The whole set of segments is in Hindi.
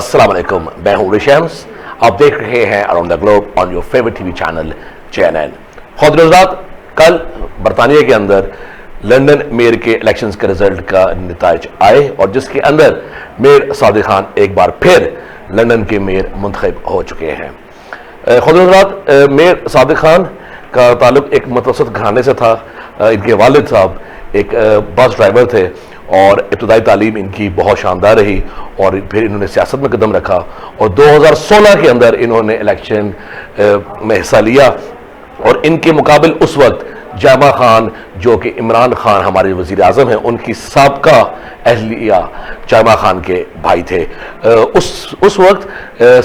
अस्सलाम वालेकुम, मैं हूं रिशम्स। आप देख रहे हैं around the globe on your favourite TV channel CNN। खुद कल बरतानिया के अंदर लंदन मेयर के इलेक्शंस के रिजल्ट का नतीज आए और जिसके अंदर मेयर सादिक खान एक बार फिर लंदन के मेयर मुंतखब हो चुके हैं। खुद मेयर सादिक खान का ताल्लुक एक मुतवस्सित घराने से था। इनके वालिद साहब एक बस ड्राइवर थे और इब्तदाई तालीम इनकी बहुत शानदार रही और फिर इन्होंने सियासत में कदम रखा और 2016 के अंदर इन्होंने इलेक्शन में हिस्सा लिया और इनके मुकाबिल उस वक्त जामा खान जो कि इमरान खान हमारे वज़ीर आज़म हैं उनकी साबका अहलिया जामा खान के भाई थे। उस वक्त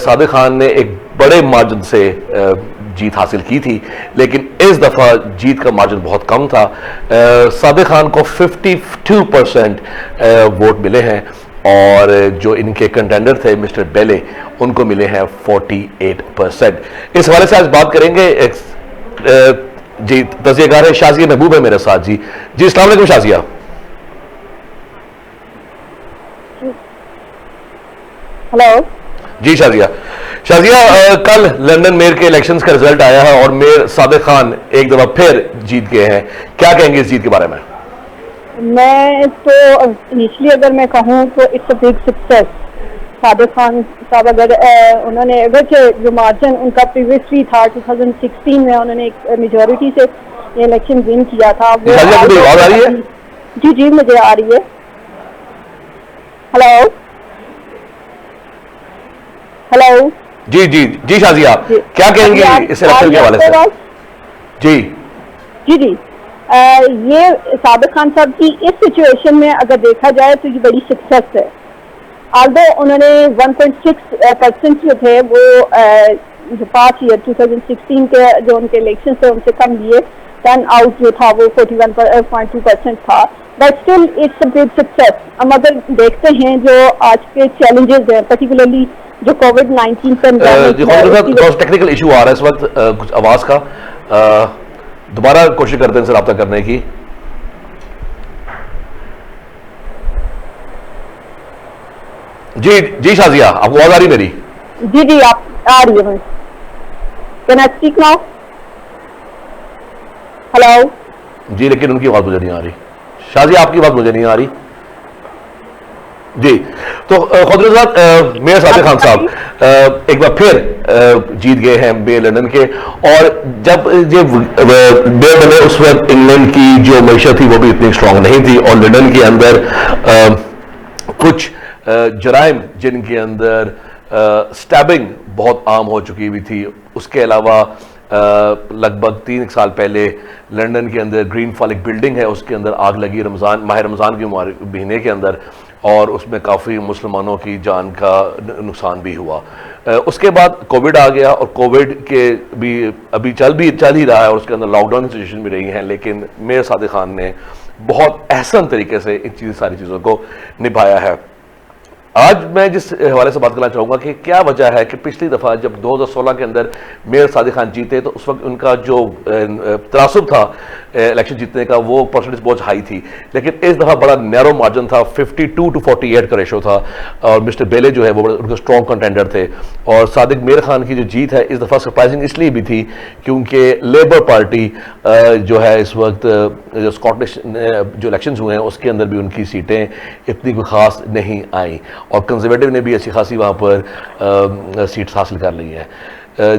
सादिक खान ने एक बड़े मार्जिन से जीत हासिल की थी, लेकिन इस दफ़ा जीत का मार्जिन बहुत कम था। सादिक खान को 52% वोट मिले हैं और जो इनके कंटेंडर थे मिस्टर बेले उनको मिले हैं 48%। इस हवाले से आज बात करेंगे। जी तज़कियाकार है शाजिया महबूब है मेरे साथ। जी अस्सलाम वालेकुम शाजिया। हेलो जी शाजिया कल लंदन मेयर के इलेक्शंस का रिजल्ट आया है और मेयर सादिक खान एक दफा फिर जीत गए हैं। क्या कहेंगे इस जीत के बारे में? मैं तो इनिशियली अगर मैं कहूँ तो it's a big success. Sadiq Khan साहब अगर उन्होंने अगर जो मार्जिन उनका प्रीवियसली था 2016 में उन्होंने एक मेजॉरिटी से ये इलेक्शन विन किया था वो आवाज आ रही है? जी मुझे आ रही है। हेलो जी शाजिया क्या कहेंगे इस इलेक्शन के हवाले से? जी ये सादिक खान साहब की इस सिचुएशन में अगर देखा जाए तो ये बड़ी सक्सेस है। आल्दो उन्होंने 1.6% जो थे वो जो 5 ईयर 2016 के जो उनके इलेक्शन थे उनसे कम लिए। टर्न आउट जो था वो 41.2% था, but still it's a big success. हम अगर देखते हैं जो आज के चैलेंजेस हैं पर्टिकुलरली जो कोविड-19 पेंडेमिक टेक्निकल इशू आ रहा है इस वक्त कुछ आवाज का, दोबारा कोशिश करते हैं इनसे रब्ता करने की। जी शाजिया आपको आवाज आ रही मेरी? जी आप आ रही है। Can I speak now? Hello जी लेकिन उनकी आवाज मुझे नहीं आ रही। शाजिया आपकी आवाज मुझे नहीं आ रही। जी तो खुद मेयर सादिक खान साहब एक बार फिर जीत गए हैं मेयर लंदन के। और जब ये मेयर बने उस वक्त इंग्लैंड की जो मैशत थी वो भी इतनी स्ट्रांग नहीं थी और लंदन के अंदर कुछ जराइम जिनके अंदर स्टैबिंग बहुत आम हो चुकी हुई थी। उसके अलावा लगभग 3 साल पहले लंदन के अंदर ग्रीन फॉल एक बिल्डिंग है उसके अंदर आग लगी माह रमज़ान के महीने के अंदर और उसमें काफ़ी मुसलमानों की जान का नुकसान भी हुआ। उसके बाद कोविड आ गया और कोविड के भी अभी चल ही रहा है और उसके अंदर लॉकडाउन की सिचुएशन भी रही है, लेकिन मेयर सादिक खान ने बहुत अहसन तरीके से इन सारी चीज़ों को निभाया है। आज मैं जिस हवाले से बात करना चाहूँगा कि क्या वजह है कि पिछली दफ़ा जब 2016 के अंदर मेयर सादिक खान जीते तो उस वक्त उनका जो तनासुब था इलेक्शन जीतने का वो परसेंटेज बहुत हाई थी, लेकिन इस दफ़ा बड़ा नैरो मार्जिन था। 52 to 48 का रेशो था और मिस्टर बेले जो है वो उनके स्ट्रॉन्ग कंटेंडर थे। और सादिक मेयर खान की जो जीत है इस दफ़ा सरप्राइजिंग इसलिए भी थी क्योंकि लेबर पार्टी जो है इस वक्त जो स्कॉटिश जो इलेक्शन हुए हैं उसके अंदर भी उनकी सीटें इतनी कोई ख़ास नहीं आई और कंजर्वेटिव ने भी अच्छी खासी वहाँ पर सीट्स हासिल कर ली हैं।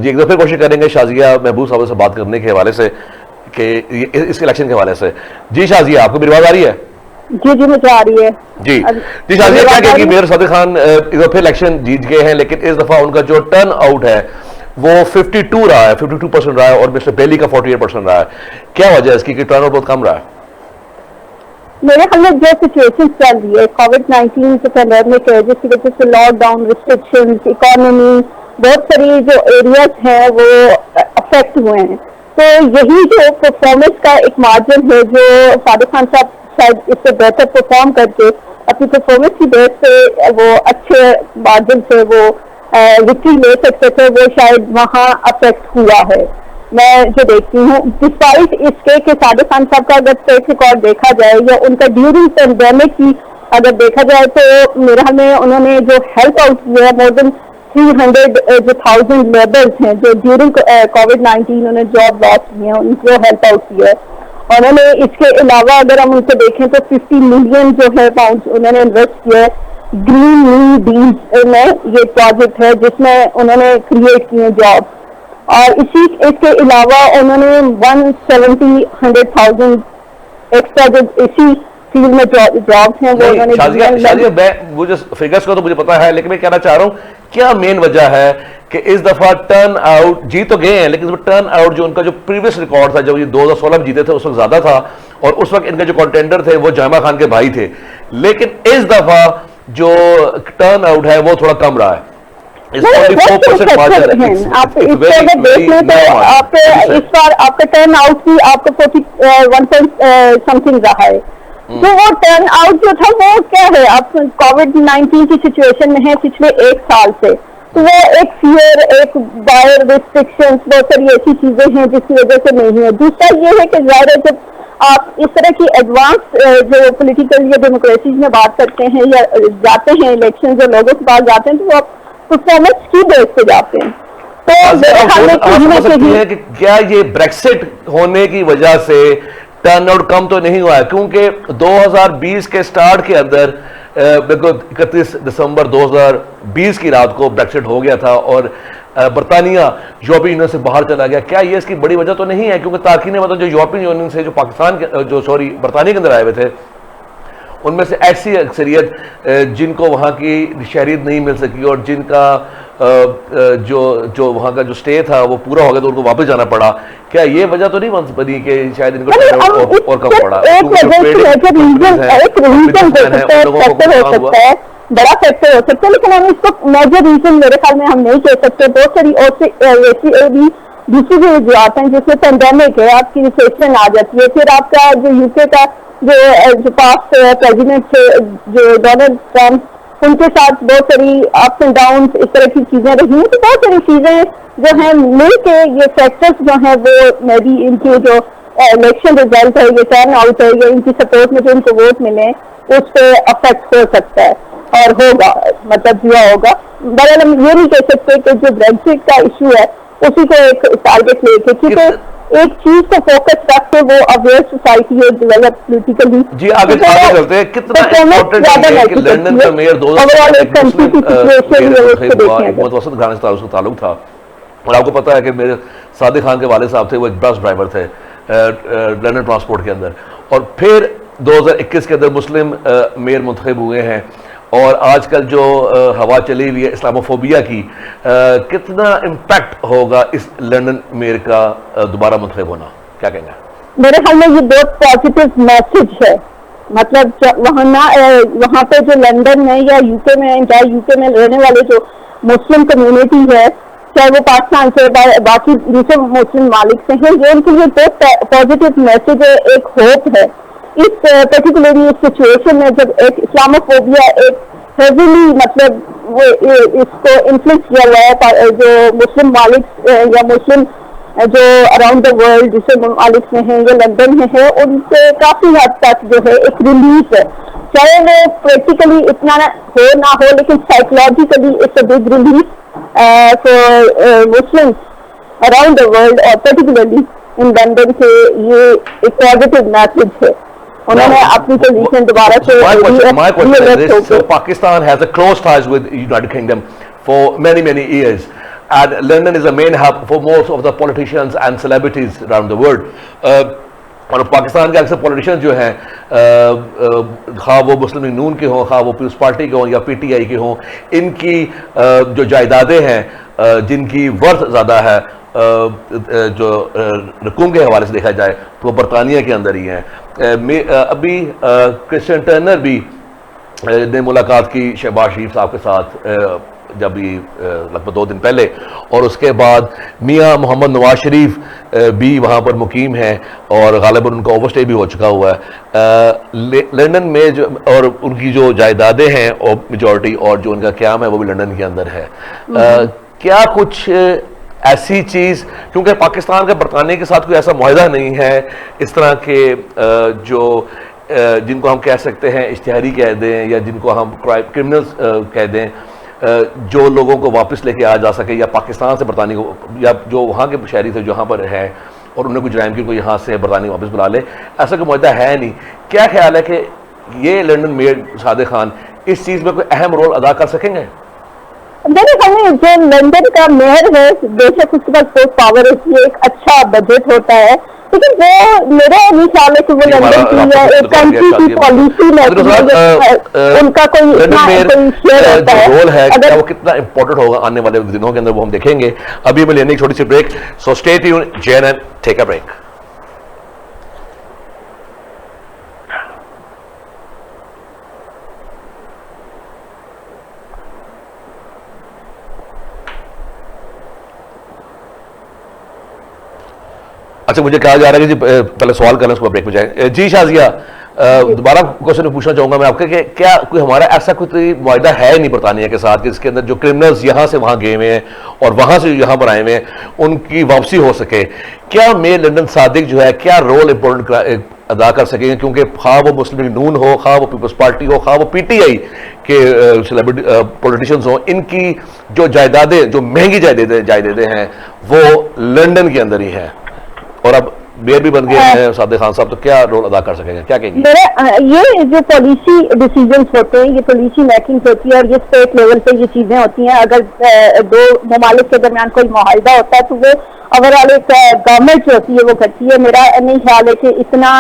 जी एक दफ़ा कोशिश करेंगे शाजिया महबूब साहब से बात करने के हवाले से कि इस इलेक्शन के हवाले से। जी शाजिया आपको मेरी आवाज़ आ रही है? जी मुझे आ रही है। जी शाजिया क्या कहेंगी? मेयर सादिक खान एक बार फिर इलेक्शन जीत गए हैं, लेकिन इस दफ़ा उनका जो टर्न आउट है वो 52 रहा है, 52% रहा है और मिस्टर बेली का 48% रहा है। क्या वजह है इसकी कि टर्न आउट बहुत कम रहा है? मेरे ख्याल में जो सिचुएशन चल रही है कोविड-19 से पैंडेमिक है जिसकी वजह से लॉकडाउन रिस्ट्रिक्शंस इकोनॉमी बहुत सारी जो एरियाज हैं वो अफेक्ट हुए हैं, तो यही जो परफॉर्मेंस का एक मार्जिन है जो सादिक खान साहब शायद इससे बेहतर परफॉर्म करके अपनी परफॉर्मेंस की बेस पे वो अच्छे मार्जिन से वो विक्ट्री ले सकते थे, वो शायद वहाँ अफेक्ट हुआ है। मैं जो देखती हूँ डिस्पाइट इसके कि सादिक खान साहब का अगर ट्रैक रिकॉर्ड देखा जाए या उनका ड्यूरिंग पेंडेमिक की अगर देखा जाए तो मेरे ख्याल में उन्होंने जो हेल्प आउट किया है, मोर देन 300,000 लेबर्स हैं जो ड्यूरिंग कोविड-19 उन्होंने जॉब लॉस की है, उनको हेल्प आउट किया है। और उन्होंने इसके अलावा अगर हम उनको देखें तो 50 मिलियन जो है पाउंड उन्होंने इन्वेस्ट किया है ग्रीन न्यू डील्स में। ये प्रोजेक्ट है जिसमें उन्होंने क्रिएट किए जॉब, और इसके अलावा उन्होंने 170,000 एक्स्ट्रा जो इसी फील्ड में जॉब्स हैं वो उन्होंने शाजिया मैं मुझे फिगर्स का तो मुझे पता है, लेकिन मैं कहना चाह रहा हूं क्या मेन वजह है कि इस दफा टर्न आउट जीत तो गए हैं, लेकिन टर्न आउट जो उनका जो प्रीवियस रिकॉर्ड था, जब ये 2016 में जीते थे उस वक्त ज्यादा था, और उस वक्त इनके जो कंटेंडर थे वो जमा खान के भाई थे, लेकिन इस दफा जो टर्न आउट है वो थोड़ा कम रहा है। आप इसको अगर देख लें तो आपके इस बार आपका टर्न आउट भी आपका 41 समथिंग रहा है। तो वो टर्न आउट जो था वो क्या है, आप कोविड-19 की सिचुएशन में है पिछले 1 साल से, तो वो एक फियर, एक बायर रिस्ट्रिक्शंस, बहुत सारी ऐसी चीजें हैं जिसकी वजह से नहीं है। दूसरा ये है कि जाहिर है जब आप इस तरह की एडवांस जो पॉलिटिकल या डेमोक्रेसी में बात करते हैं या जाते हैं इलेक्शन, जो लोगों के पास जाते हैं, तो वो परफॉर्मेंस की बेस पे जाते हैं। तो मेरे ख्याल में कहीं है कि क्या ये ब्रेक्सिट होने की वजह से टर्नआउट कम तो नहीं हुआ है, क्योंकि 2020 के स्टार्ट के अंदर 31 दिसंबर 2020 की रात को ब्रेक्सिट हो गया था और बरतानिया यूरोपीय यूनियन से बाहर चला गया। क्या ये इसकी बड़ी वजह तो नहीं है, क्योंकि तारकीन मतलब जो यूरोपीय यूनियन से जो पाकिस्तान के जो बरतानिया के अंदर आए हुए थे, उनमें से ऐसी अक्सरियत जिनको वहाँ की शहरियत नहीं मिल सकी और जिनका जो वहाँ का जो स्टे था वो पूरा हो गया तो उनको वापस जाना पड़ा, क्या ये वजह तो नहीं बनी कि शायद इनको और कम पड़ा? बड़ा फैक्टर हो सकता है, लेकिन हम इसको मेजर रीजन मेरे ख्याल में हम नहीं कह सकते। बहुत सारी और भी दूसरी भी वजूहत हैं, जिसमें पेंडेमिक है, आपकी रिसेशन आ जाती है, फिर आपका जो यूके का जो पास्ट प्रेसिडेंट थे जो डोनाल्ड ट्रंप, उनके साथ बहुत सारी अप्स एंड डाउन इस तरह की चीजें रही हैं। तो बहुत सारी चीजें जो हैं मिल के ये फैक्टर्स जो हैं वो मे बी इनके जो इलेक्शन रिजल्ट है, ये टर्न आउट है, या इनकी सपोर्ट में जो इनको वोट मिले उस पर अफेक्ट हो सकता है और होगा, मतलब हुआ होगा। बहरहाल हम ये नहीं कह सकते कि जो ब्रेक्सिट का इशू है उसी को एक टारगेट लेके, क्योंकि एक चीज को फोकस रख के वो अवेयर सोसाइटी है डेवलप पॉलिटिकली। जी आगे चलते हैं, कितना इम्पोर्टेंट है कि लंदन का मेयर 2000 मुतवस्सित घराने से ताल्लुक था, और आपको पता है कि मेरे सादिक खान के वाले साहब थे, वो एक बस ड्राइवर थे लंदन ट्रांसपोर्ट के अंदर, और फिर 2021 के अंदर मुस्लिम मेयर मुंतखब हुए हैं, और आजकल जो हवा चली हुई है इस्लामोफोबिया की, कितना इम्पैक्ट होगा इस लंदन मेयर का दोबारा मुंतखब होना, क्या कहेंगे? मेरे ख्याल में ये बहुत पॉजिटिव मैसेज है, मतलब वहाँ पे जो लंदन में या यूके में, इंटायर यूके में रहने वाले जो मुस्लिम कम्युनिटी है, चाहे वो पाकिस्तान से बाकी दूसरे मुस्लिम मालिक से हैं, ये उनके लिए बहुत पॉजिटिव मैसेज है, एक होप है। इस पर्टिकुलरली इस सिचुएशन में जब एक इस्लामोफोबिया एक हेवीली मतलब वो इसको इन्फ्लुएंस किया हुआ है, जो मुस्लिम मालिक या मुस्लिम जो अराउंड द वर्ल्ड जिसे मालिक में है या लंदन में है, उनसे काफी हद तक जो है एक रिलीफ है, चाहे वो प्रैक्टिकली इतना हो ना हो, लेकिन psychologically it's a big relief for Muslim around the world, और पर्टिकुलरली इन लंदन से ये एक पॉजिटिव मैसेज है। उन्होंने अपनी पोजीशन दोबारा से My question is this: so Pakistan has a close ties with United Kingdom for many years, and London is a main hub for most of the politicians and celebrities around the world. और पाकिस्तान के अक्सर पॉलिटिशियन जो हैं, खा वो मुस्लिम लीग नून के हों, खा वो पीपल्स पार्टी के हों या पीटीआई के हों, इनकी जो जायदादें हैं जिनकी वर्थ ज़्यादा है, जो रकूम के हवाले से देखा जाए तो वो बरतानिया के अंदर ही हैं। अभी क्रिश्चियन टर्नर भी ने मुलाकात की शहबाज शरीफ साहब के साथ जब भी लगभग 2 दिन पहले, और उसके बाद मियां मोहम्मद नवाज शरीफ भी वहाँ पर मुकीम हैं और गालिबन उनका ओवरस्टे भी हो चुका हुआ है लंदन में, जो और उनकी जो जायदादें हैं और मेजॉरिटी और जो उनका क़याम है वो भी लंदन के अंदर है। क्या कुछ ऐसी चीज़, क्योंकि पाकिस्तान का बरतानिया के साथ कोई ऐसा मुआहदा नहीं है, इस तरह के जो जिनको हम कह सकते हैं इश्तिहारी कह दें या जिनको हम क्रिमिनल्स कह दें, जो लोगों को वापस लेके आ जा सके, या पाकिस्तान से बरतानिया को, या जो वहाँ के शहरी थे जहाँ पर हैं और उन्होंने कुछ जराइम की, को यहाँ से बरतानिया वापस बुला ले, ऐसा कोई मुद्दा है नहीं। क्या ख्याल है कि ये लंदन मेयर सादिक खान इस चीज़ में कोई अहम रोल अदा कर सकेंगे? मेरे ख्याल में जो लंदन का मेयर है, बेशक उसके पास बहुत पावर होती है, एक अच्छा बजट होता है, लेकिन वो मेरा नहीं ख्याल है कि वो लंदन की या एक कंट्री की पॉलिसी में उनका कोई शेयर होता है। रोल है क्या वो कितना इंपॉर्टेंट होगा आने वाले दिनों के अंदर, वो हम देखेंगे। अभी हमें लेने की छोटी सी break, so stay tuned, JNN, take a break. अच्छा, मुझे कहा जा रहा है कि जी पहले सवाल करना, उसको ब्रेक में जाए। जी शाजिया, दोबारा क्वेश्चन पूछना चाहूंगा मैं आपके कि क्या कोई हमारा ऐसा कोई मुआहदा है नहीं बरतानिया के साथ कि इसके अंदर जो क्रिमिनल्स यहाँ से वहाँ गए हुए हैं और वहाँ से यहाँ पर आए हुए हैं उनकी वापसी हो सके? क्या मेयर लंदन सादिक जो है क्या रोल इंपॉर्टेंट अदा कर सकेंगे? क्योंकि खा वो मुस्लिम लीग नून हो, खा वो पीपल्स पार्टी हो, खा वो PTI के सेलिब्रिटी पॉलिटिशियंस हो, इनकी जो जायदादें, जो महंगी जायदादें हैं वो लंदन के अंदर ही हैं, और अब मेयर भी बन गए हैं सादिक खान साहब, तो क्या रोल अदा कर सकेंगे, क्या कहेंगे? ये जो पॉलिसी डिसीजंस होते हैं, ये पॉलिसी मेकिंग होती है और ये स्टेट लेवल पे ये चीजें होती हैं। अगर दो ममालिक के दरमियान कोई मुआहदा होता है तो वो ओवरऑल एक गवर्नमेंट जो होती है वो करती है। मेरा नहीं ख्याल है कि इतना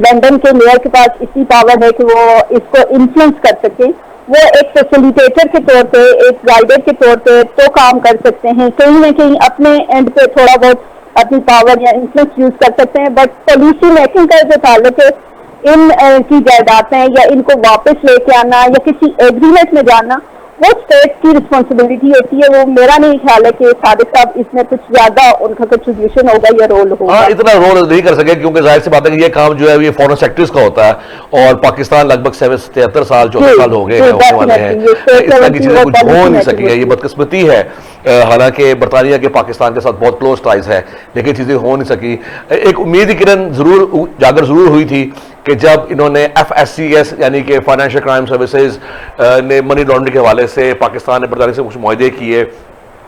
लंदन के मेयर के पास इतनी पावर है कि वो इसको इन्फ्लुएंस कर सके। वो एक फैसिलिटेटर के तौर पे, एक गाइडर के तौर पे तो काम कर सकते हैं, कहीं ना कहीं अपने एंड पे थोड़ा बहुत अपनी पावर या इन्फ्लुएंस यूज कर सकते हैं, बट पॉलिसी मेकिंग का जो ताल्लुक है इन की जायदादें या इनको वापस लेके आना या किसी एग्रीमेंट में जाना, वो स्टेट की रिस्पॉन्सिबिलिटी होती है। वो मेरा नहीं ख्याल है कि सादिक साहब इसमें कुछ ज्यादा उनका कंट्रीब्यूशन होगा या रोल होगा। हाँ, इतना रोल नहीं कर सके क्योंकि जाहिर सी बात है कि ये काम जो है ये फॉरेन सेक्टर्स का होता है, और पाकिस्तान लगभग 73 साल 14 साल हो गए हैं, होने वाले हैं, इस तरह की चीजें कुछ हो नहीं सकी है। ये बदकिस्मती है, हालांकि बरतानिया के पाकिस्तान के साथ बहुत क्लोज टाइज है, लेकिन चीजें हो नहीं सकी। एक उम्मीद की किरण जरूर उजागर जरूर हुई थी कि जब इन्होंने FSCS यानी कि फाइनेंशियल क्राइम सर्विसेज ने मनी लॉन्ड्रिंग के हवाले से पाकिस्तान ने बरतानिया से कुछ मुआहदे किए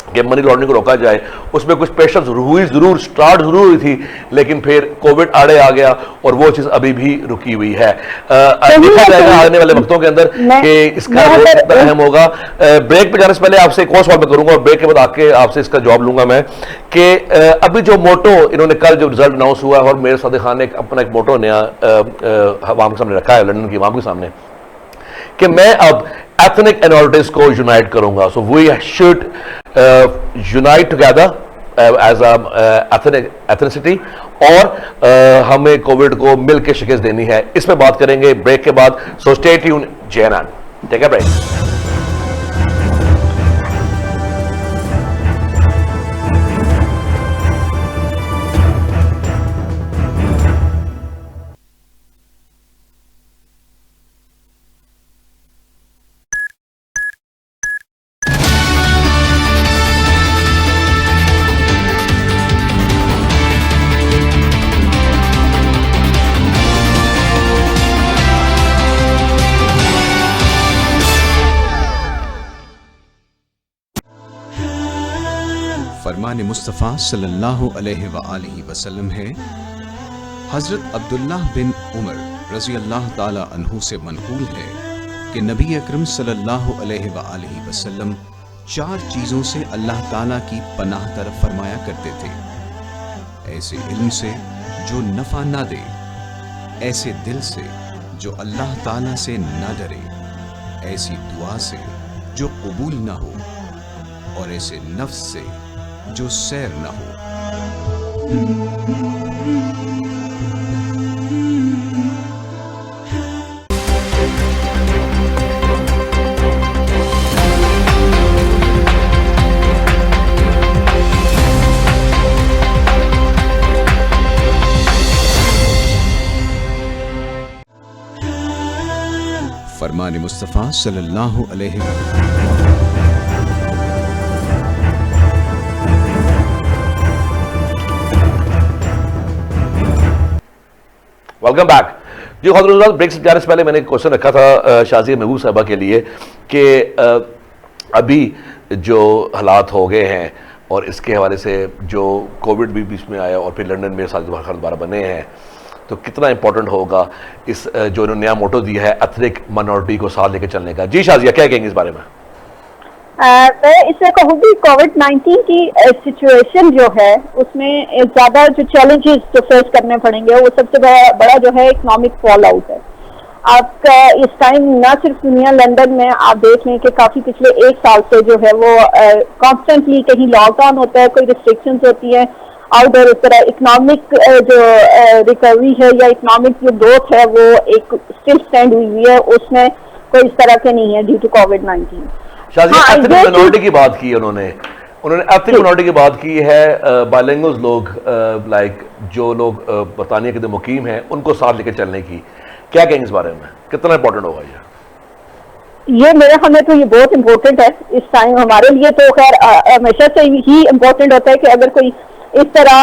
कि मनी लॉन्ड्रिंग को रोका जाए, उसमें कुछ पेशेंस हुई जरूर, स्टार्ट जरूर हुई थी, लेकिन फिर कोविड आड़े आ गया और वो चीज अभी भी रुकी हुई है। देखा जाएगा आने वाले वक्तों के अंदर कि इसका रोल कितना अहम होगा। ब्रेक पे जाने से पहले आपसे एक और सवाल मैं करूंगा और ब्रेक के बाद आके आपसे इसका जवाब लूंगा मैं कि अभी जो मोटो इन्होंने कल जो रिजल्ट अनाउंस हुआ और मेयर सादिक खान ने अपना एक मोटो नया अवाम के सामने रखा है, लंदन की अवाम के सामने, कि मैं अब एथनिक माइनॉरिटीज को यूनाइट करूंगा। So we should unite together as ethnicity, और हमें कोविड को मिल के शिकस्त देनी है। इस पे बात करेंगे ब्रेक के बाद। So stay tuned, JNN, take a break. फरमान मुस्तफ़ा सल्लल्लाहु अलैहि वसल्लम है, हज़रत अब्दुल्लाह बिन उमर रज़ी अल्लाह ताला अन्हु से मनक़ूल है कि नबी अकरम सल्लल्लाहु अलैहि वसल्लम 4 चीज़ों से अल्लाह ताला की पनाह तरफ फरमाया करते थे। ऐसे इल्म से जो नफ़ा ना दे, ऐसे दिल से जो अल्लाह ताला से ना डरे, ऐसी दुआ से जो कबूल ना हो, और ऐसे नफ्स से जो सैर ना हो। फरमान मुस्तफ़ा सल्लल्लाहु अलैहि वेलकम बैक। जी ख़ुद ब्रेक से जाने से पहले मैंने एक क्वेश्चन रखा था शाज़िया महबूब साहबा के लिए कि अभी जो हालात हो गए हैं और इसके हवाले से जो कोविड भी बीच में आया और फिर लंदन में साथ दोबारा बने हैं, तो कितना इंपॉर्टेंट होगा इस जो इन्होंने नया मोटो दिया है एथनिक माइनॉरिटी को साथ लेकर चलने का। जी शाज़िया, क्या कहेंगे इस बारे में? मैं इसमें कहूँगी कोविड-19 की सिचुएशन जो है उसमें ज़्यादा जो चैलेंजेस जो फेस करने पड़ेंगे वो सबसे बड़ा जो है इकोनॉमिक फॉल आउट है। आपका इस टाइम ना सिर्फ दुनिया, लंदन में आप देख लें कि काफ़ी पिछले 1 साल से जो है वो कॉन्स्टेंटली कहीं लॉकडाउन होता है, कोई रिस्ट्रिक्शंस होती है आउटडोर, इस तरह इकोनॉमिक जो रिकवरी है या इकोनॉमिक जो ग्रोथ है वो एक स्टिल स्टैंड हुई है, उसमें कोई इस तरह के नहीं है ड्यू टू कोविड-19। शाज़िया, एथनिक माइनॉरिटी की बात की उन्होंने एथनिक माइनॉरिटी की बात की है, बाइलिंगुअल लोग लाइक जो लोग बरतानिया के मुकीम हैं उनको साथ लेकर चलने की, क्या कहेंगे इस बारे में? कितना इंपॉर्टेंट होगा ये मेरे ख्याल में तो ये बहुत इम्पोर्टेंट है इस टाइम हमारे लिए। तो खैर हमेशा से ही इम्पोर्टेंट होता है कि अगर कोई इस तरह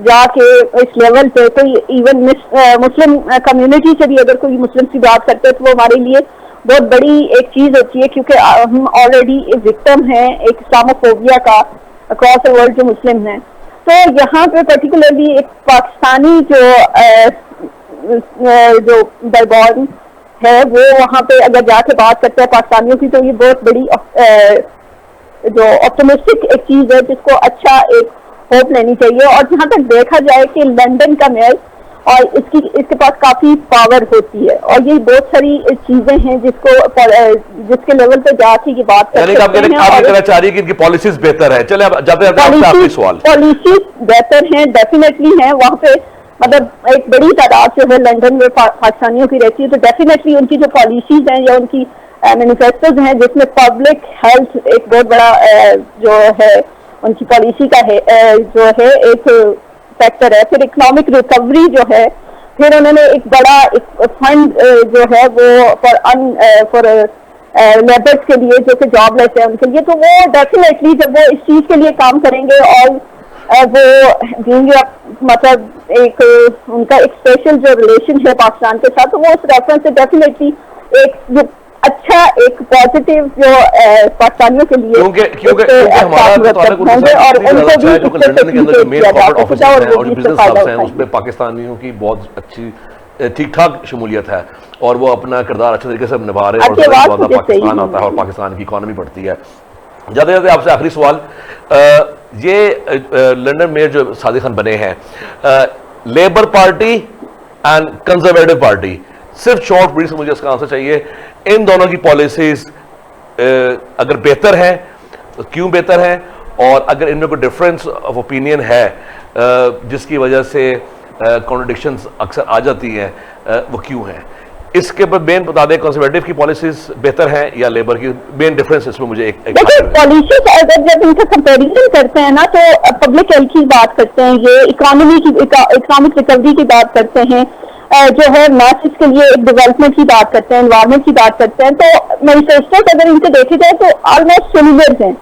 जाके इस लेवल पे कोई इवन मुस्लिम कम्युनिटी से भी अगर कोई मुस्लिम की बात करते हैं तो वो हमारे लिए बहुत बड़ी एक चीज होती है, क्योंकि हम ऑलरेडी विक्टिम हैं एक इस्लामोफोबिया का अक्रॉस द वर्ल्ड जो मुस्लिम हैं। तो यहाँ पे पर्टिकुलरली एक पाकिस्तानी जो बॉर्न है वो वहाँ पे अगर जाके बात करते हैं पाकिस्तानियों की, तो ये बहुत बड़ी जो ऑप्टिमिस्टिक एक चीज है जिसको अच्छा एक होप लेनी चाहिए। और जहाँ तक देखा जाए कि लंदन का मेयर और इसके पास काफी पावर होती है और ये बहुत सारी चीजें हैं जिसके लेवल पे जाके ये बात कर सकते हैं। आप कहना चाह रही है कि इनकी पॉलिसीज बेहतर है। चले अब जाते जाते आपसे सवाल, पॉलिसीज बेहतर हैं, डेफिनेटली हैं। वहाँ पे मतलब एक बड़ी तादाद जो है लंदन में पाकिस्तानियों की रहती है, तो डेफिनेटली उनकी जो पॉलिसीज हैं या उनकी मैनिफेस्टोज हैं जिसमें पब्लिक हेल्थ एक बहुत बड़ा जो है उनकी पॉलिसी का है जो है एक फैक्टर है। फिर इकोनॉमिक रिकवरी जो है, फिर उन्होंने एक बड़ा फंड जो है वो फॉर लेबर्स के लिए जो कि जॉब लेते हैं उनके लिए, तो वो डेफिनेटली जब वो इस चीज के लिए काम करेंगे और वो देंगे मतलब एक उनका एक स्पेशल जो रिलेशन है पाकिस्तान के साथ, तो वो उस रेफरेंस से डेफिनेटली एक जो अच्छा एक पॉजिटिव जो पाकिस्तानियों के लिए क्योंकि हमारा होंगे और उनको भी लंदन के अंदर जो मेन कॉर्पोरेट ऑफिस हैं और जो बिजनेस हब्स हैं उसमें पाकिस्तानियों की बहुत अच्छी ठीक ठाक शमूलियत है और वो अपना किरदार अच्छे तरीके से निभा रहे हैं और पाकिस्तान आता है और पाकिस्तान की इकॉनमी बढ़ती है। जाते जाते आपसे आखिरी सवाल, ये लंदन में जो सादिक खान बने हैं, labour party and conservative party, सिर्फ शॉर्ट पीरियड से मुझे इसका आंसर चाहिए। इन दोनों की पॉलिसीज अगर बेहतर है तो क्यों बेहतर है, और अगर इनमें कोई डिफरेंस ऑफ ओपिनियन है जिसकी वजह से कॉन्ट्रडिक्शंस अक्सर आ जाती हैं, वो क्यों है? इसके पर मेन बता दें, कंजर्वेटिव की पॉलिसीज बेहतर हैं या लेबर की? मेन डिफरेंस इसमें मुझे एक देखिए पॉलिसीज अगर जब इनका कंपैरिजन करते हैं ना तो पब्लिक हेल्थ की बात करते हैं, ये इकोनॉमिक रिकवरी की बात करते हैं, जो है मैसेज के लिए एक डेवलपमेंट की बात करते हैं, एनवायरमेंट की बात करते हैं, तो मैनिफेस्टोस अगर इनके देखे जाए तो ऑलमोस्ट सिमिलर हैं।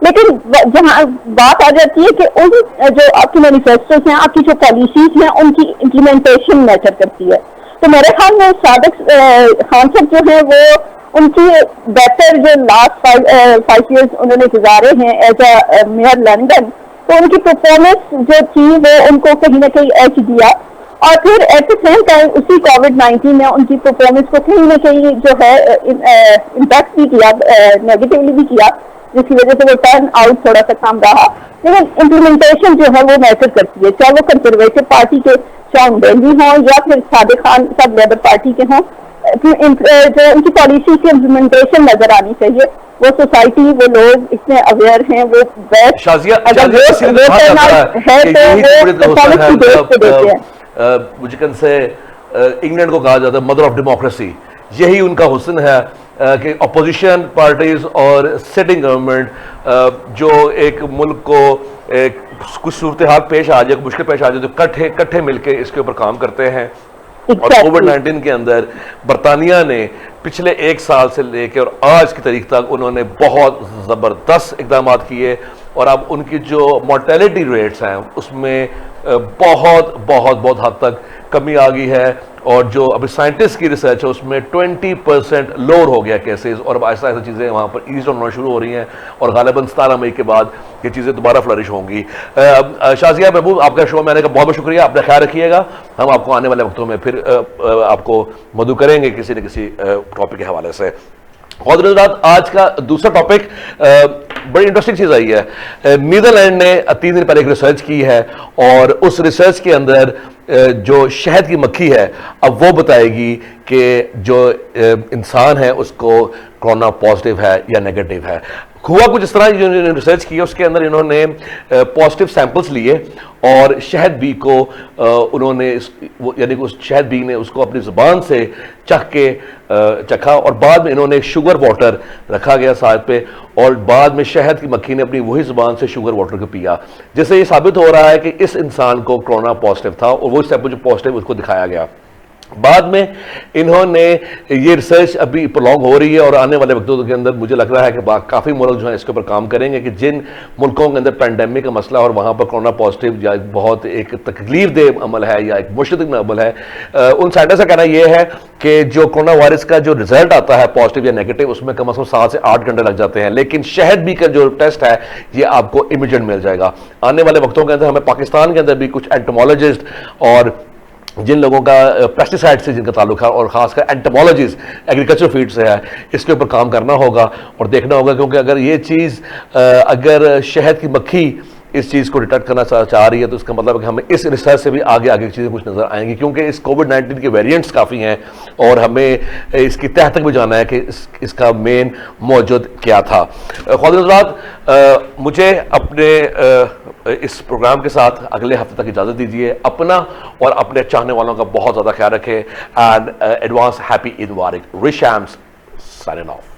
लेकिन जहाँ बात आ जाती है कि उन जो आपकी मैनिफेस्टोस हैं, आपकी जो पॉलिसीज हैं, उनकी इम्प्लीमेंटेशन मैटर करती है। तो मेरे ख्याल में सादिक खान साहब जो है वो उनकी बेहतर जो लास्ट 5 इयर्स उन्होंने गुजारे हैं एज अ मेयर लंदन, तो उनकी परफॉर्मेंस जो थी वो उनको कहीं ना कहीं एज दिया और फिर एट द सेम टाइम उसी कोविड-19 में उनकी परफॉर्मेंस को कहीं ना कहीं जो है इम्पैक्ट भी किया, नेगेटिवली भी किया, जिसकी वजह से वो टर्न आउट थोड़ा सा कम रहा। लेकिन इम्प्लीमेंटेशन जो है वो मैटर करती है, चाहे वो कंजर्वेटिव पार्टी के शॉन बेली हों या फिर सादिक खान साहब लेबर पार्टी के हों, जो उनकी पॉलिसी की इम्प्लीमेंटेशन नजर आनी चाहिए। वो सोसाइटी, वो लोग इतने अवेयर हैं, वो बेस्ट अगर मुझे से इंग्लैंड को कहा जाता है मदर ऑफ डेमोक्रेसी, यही उनका हुस्न है कि अपोजिशन पार्टीज और सिटिंग गवर्नमेंट जो एक मुल्क को एक कुछ सूरत हाल पेश आ जाए, मुश्किल पेश आ जाए, तो इकट्ठे मिलकर इसके ऊपर काम करते हैं। और कोविड-19 के अंदर बरतानिया ने पिछले 1 साल से लेकर और आज की तारीख तक उन्होंने बहुत ज़बरदस्त इकदाम किए और अब उनकी जो मोर्टेलिटी रेट्स हैं उसमें बहुत हद तक कमी आ गई है और जो अभी साइंटिस्ट की रिसर्च है उसमें 20% लोअर हो गया केसेस, और अब ऐसा ऐसा चीज़ें वहाँ पर ईज होना शुरू हो रही हैं और गालिबन 17 मई के बाद ये चीज़ें दोबारा फ्लरिश होंगी। शाजिया महबूब, आपका शो में आने का बहुत बहुत शुक्रिया, अपना ख्याल रखिएगा। हम आपको आने वाले वक्तों में फिर आपको मदु करेंगे किसी न किसी टॉपिक के हवाले से। और आज का दूसरा टॉपिक बड़ी इंटरेस्टिंग चीज़ आई है। नीदरलैंड ने 3 दिन पहले एक रिसर्च की है और उस रिसर्च के अंदर जो शहद की मक्खी है अब वो बताएगी कि जो इंसान है उसको कोरोना पॉजिटिव है या नेगेटिव है। हुआ कुछ इस तरह, जो रिसर्च की है उसके अंदर इन्होंने पॉजिटिव सैंपल्स लिए और शहद बी को उन्होंने यानी कि उस शहद बी ने उसको अपनी ज़ुबान से चखा और बाद में इन्होंने शुगर वाटर रखा गया साथ पे, और बाद में शहद की मक्खी ने अपनी वही ज़ुबान से शुगर वाटर को पिया, जिससे ये साबित हो रहा है कि इस इंसान को कोरोना पॉजिटिव था और वो सैंपल जो पॉजिटिव उसको दिखाया गया। बाद में इन्होंने ये रिसर्च अभी प्रोलॉन्ग हो रही है और आने वाले वक्तों के अंदर मुझे लग रहा है कि काफ़ी मुल्क जो है इसके ऊपर काम करेंगे कि जिन मुल्कों के अंदर पेंडेमिक का मसला और वहाँ पर कोरोना पॉजिटिव या बहुत एक तकलीफ दे अमल है या एक मुश्किल अमल है, उन साइंटिस्ट का कहना यह है कि जो कोरोना वायरस का जो रिजल्ट आता है पॉजिटिव या नेगेटिव उसमें कम से कम 7 से 8 घंटे लग जाते हैं, लेकिन शहद बी का जो टेस्ट है ये आपको इमीडिएट मिल जाएगा। आने वाले वक्तों के अंदर हमें पाकिस्तान के अंदर भी कुछ एंटोमोलॉजिस्ट और जिन लोगों का पेस्टिसाइड से जिनका ताल्लुक है और ख़ासकर एंटोमोलॉजिस्ट एग्रीकल्चर फील्ड से है, इसके ऊपर काम करना होगा और देखना होगा, क्योंकि अगर ये चीज़ अगर शहद की मक्खी इस चीज़ को डिटेक्ट करना चाह रही है तो इसका मतलब है कि हमें इस रिसर्च से भी आगे आगे चीज़ें कुछ नज़र आएंगी, क्योंकि इस कोविड-19 के वेरिएंट्स काफ़ी हैं और हमें इसकी तह तक भी जाना है कि इसका मेन मौजूद क्या था। ख़ुद मुझे अपने इस प्रोग्राम के साथ अगले हफ्ते तक इजाज़त दीजिए। अपना और अपने चाहने वालों का बहुत ज़्यादा ख्याल रखें एंड एडवांस हैप्पी ईद मुबारक। रिशाम्स साइनिंग ऑफ।